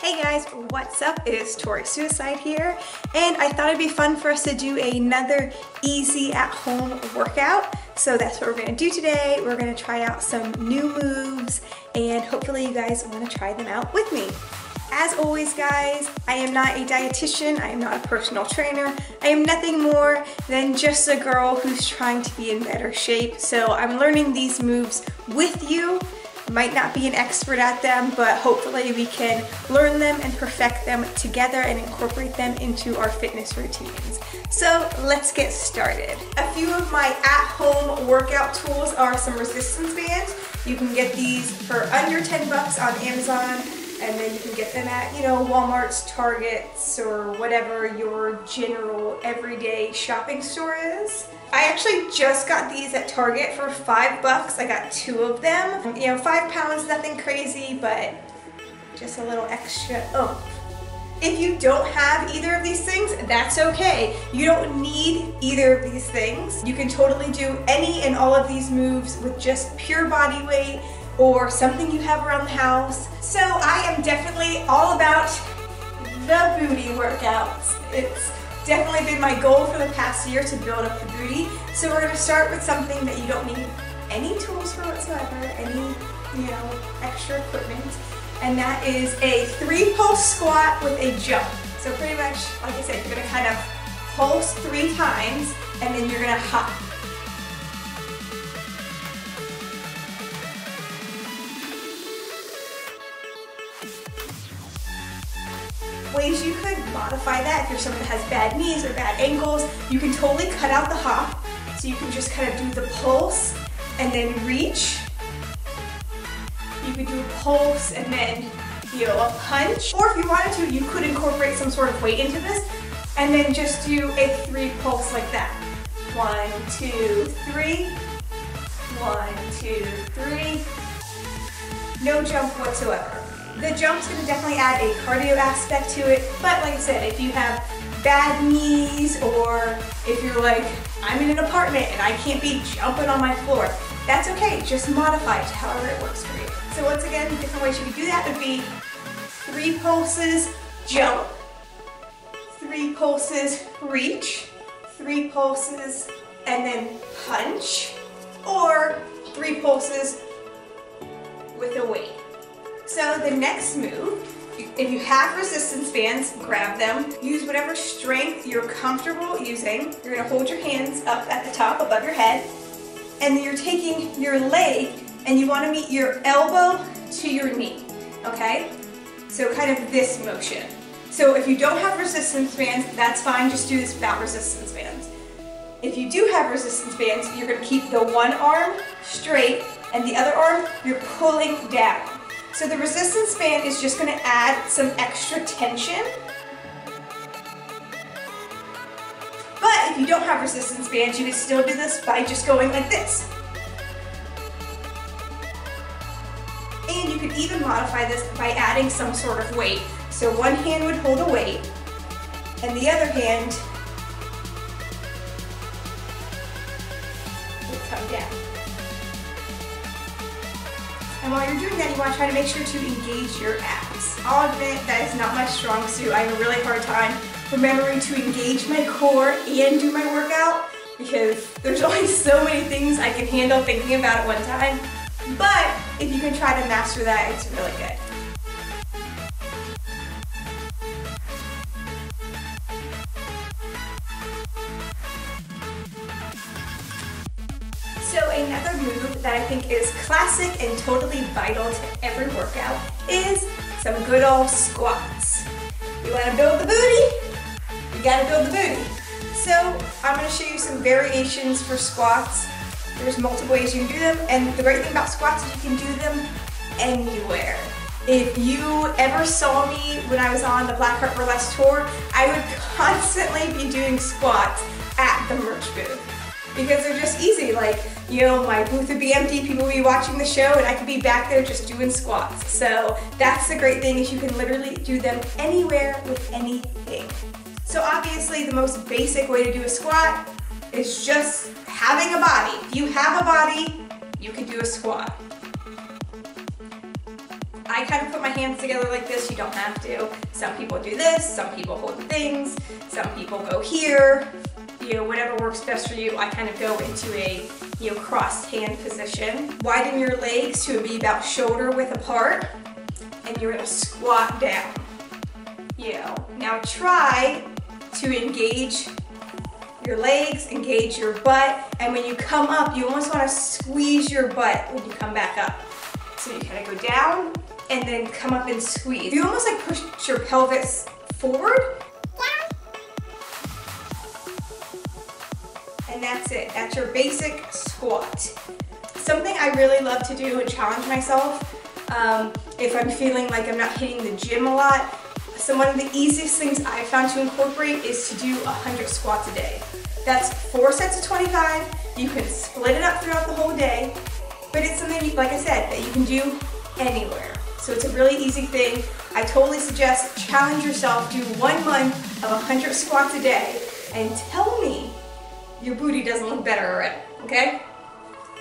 Hey guys, what's up? It's Torie Suicide here, and I thought it'd be fun for us to do another easy at-home workout. So that's what we're gonna do today. We're gonna try out some new moves, and hopefully you guys wanna try them out with me. As always guys, I am not a dietitian, I am not a personal trainer, I am nothing more than just a girl who's trying to be in better shape. So I'm learning these moves with you. Might not be an expert at them, but hopefully we can learn them and perfect them together and incorporate them into our fitness routines. So let's get started. A few of my at-home workout tools are some resistance bands. You can get these for under 10 bucks on Amazon, and then you can get them at, Walmart's, Target's, or whatever your general everyday shopping store is. I actually just got these at Target for 5 bucks. I got 2 of them. 5 pounds, nothing crazy, but just a little extra oomph. If you don't have either of these things, that's okay. You don't need either of these things. You can totally do any and all of these moves with just pure body weight or something you have around the house. So I am definitely all about the booty workouts. It's definitely been my goal for the past year to build up the booty. So we're gonna start with something that you don't need any tools for whatsoever, any, extra equipment. And that is a 3-pulse squat with a jump. So pretty much, like I said, you're gonna kind of pulse 3 times and then you're gonna hop. Ways you could modify that, if you're someone that has bad knees or bad ankles, you can totally cut out the hop. So you can just kind of do the pulse and then reach. You could do a pulse and then, a punch. Or if you wanted to, you could incorporate some sort of weight into this and then just do a 3 pulse like that. 1, 2, 3. 1, 2, 3. No jump whatsoever. The jump's gonna definitely add a cardio aspect to it, but like I said, if you have bad knees or if you're like, I'm in an apartment and I can't be jumping on my floor, that's okay, just modify it to however it works for you. So once again, different ways you could do that would be 3 pulses, jump, 3 pulses, reach, 3 pulses, and then punch, or 3 pulses with a weight. So the next move, if you have resistance bands, grab them. Use whatever strength you're comfortable using. You're gonna hold your hands up at the top above your head, and then you're taking your leg and you wanna meet your elbow to your knee, okay? So kind of this motion. So if you don't have resistance bands, that's fine, just do this without resistance bands. If you do have resistance bands, you're gonna keep the one arm straight and the other arm, you're pulling down. So the resistance band is just going to add some extra tension. But if you don't have resistance bands, you can still do this by just going like this. And you can even modify this by adding some sort of weight. So one hand would hold a weight, and the other hand would come down. And while you're doing that, you want to try to make sure to engage your abs. I'll admit that is not my strong suit. I have a really hard time remembering to engage my core and do my workout because there's only so many things I can handle thinking about at one time. But if you can try to master that, it's really good. So another move that I think is classic and totally vital to every workout is some good old squats. You want to build the booty? You got to build the booty. So I'm going to show you some variations for squats. There's multiple ways you can do them, and the great thing about squats is you can do them anywhere. If you ever saw me when I was on the Black Heart Burlesque tour, I would constantly be doing squats at the merch booth. Because they're just easy, my booth would be empty, people would be watching the show, and I could be back there just doing squats. So that's the great thing, is you can literally do them anywhere with anything. So obviously the most basic way to do a squat is just having a body. If you have a body, you can do a squat. I I kind of put my hands together like this. You don't have to. Some people do this, some people hold the things, some people go here. You know, whatever works best for you. I kind of go into a, you know, crossed hand position. Widen your legs to be about shoulder width apart, and you're gonna squat down. You know, now try to engage your legs, engage your butt, and when you come up, you almost want to squeeze your butt when you come back up. So you kind of go down and then come up and squeeze. You almost like push your pelvis forward. And that's it. That's your basic squat. Something I really love to do and challenge myself if I'm feeling like I'm not hitting the gym a lot. So one of the easiest things I've found to incorporate is to do 100 squats a day. That's 4 sets of 25. You can split it up throughout the whole day, but it's something, like I said, that you can do anywhere. So it's a really easy thing. I totally suggest challenge yourself, do 1 month of 100 squats a day, and tell me your booty doesn't look better already, okay?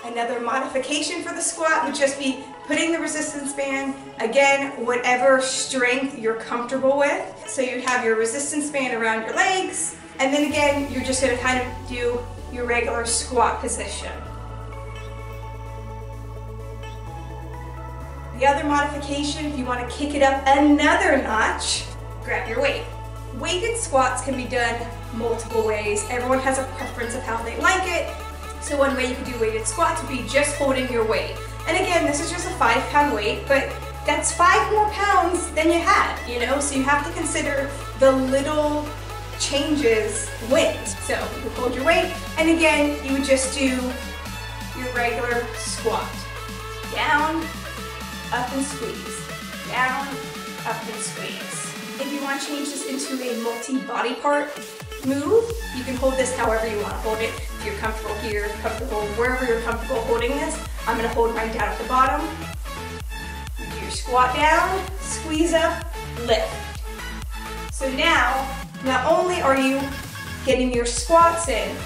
Another modification for the squat would just be putting the resistance band, again, whatever strength you're comfortable with. So you'd have your resistance band around your legs, and then again, you're just gonna kind of do your regular squat position. The other modification, if you wanna kick it up another notch, grab your weight. Weighted squats can be done multiple ways. Everyone has a preference of how they like it. So one way you could do weighted squats would be just holding your weight. And again, this is just a 5-pound weight, but that's 5 more pounds than you had, you know? So you have to consider the little changes wins. So you would hold your weight, and again, you would just do your regular squat. Down, up and squeeze. Down, up and squeeze. If you want to change this into a multi-body part move, you can hold this however you want to hold it. If you're comfortable here, comfortable wherever you're comfortable holding this, I'm going to hold mine down at the bottom. You do your squat down, squeeze up, lift. So now, not only are you getting your squats in,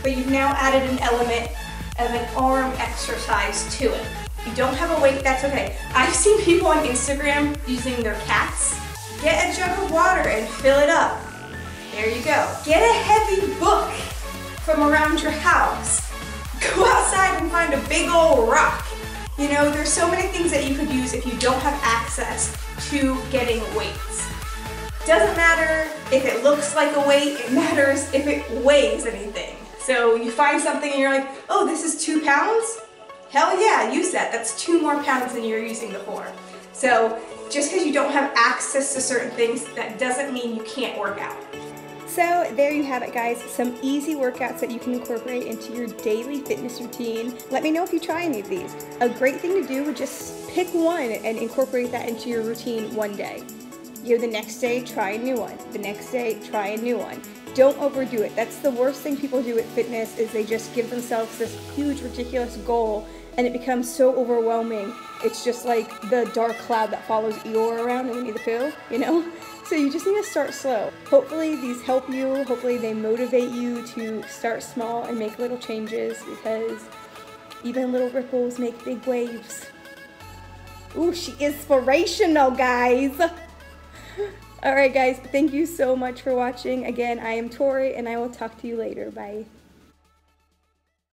but you've now added an element of an arm exercise to it. If you don't have a weight, that's okay. I've seen people on Instagram using their cats. Get a jug of water and fill it up. There you go. Get a heavy book from around your house. Go outside and find a big old rock. You know, there's so many things that you could use if you don't have access to getting weights. Doesn't matter if it looks like a weight, it matters if it weighs anything. So you find something and you're like, oh, this is 2 pounds? Hell yeah, use that. That's 2 more pounds than you're using before. So just because you don't have access to certain things, that doesn't mean you can't work out. So there you have it, guys, some easy workouts that you can incorporate into your daily fitness routine. Let me know if you try any of these. A great thing to do would just pick one and incorporate that into your routine one day. You know, the next day, try a new one. The next day, try a new one. Don't overdo it. That's the worst thing people do with fitness, is they just give themselves this huge, ridiculous goal, and it becomes so overwhelming. It's just like the dark cloud that follows Eeyore around in Winnie the Pooh, you know? So you just need to start slow. Hopefully these help you. Hopefully they motivate you to start small and make little changes, because even little ripples make big waves. Ooh, she is inspirational, guys. All right, guys, thank you so much for watching. Again, I am Tori, and I will talk to you later. Bye.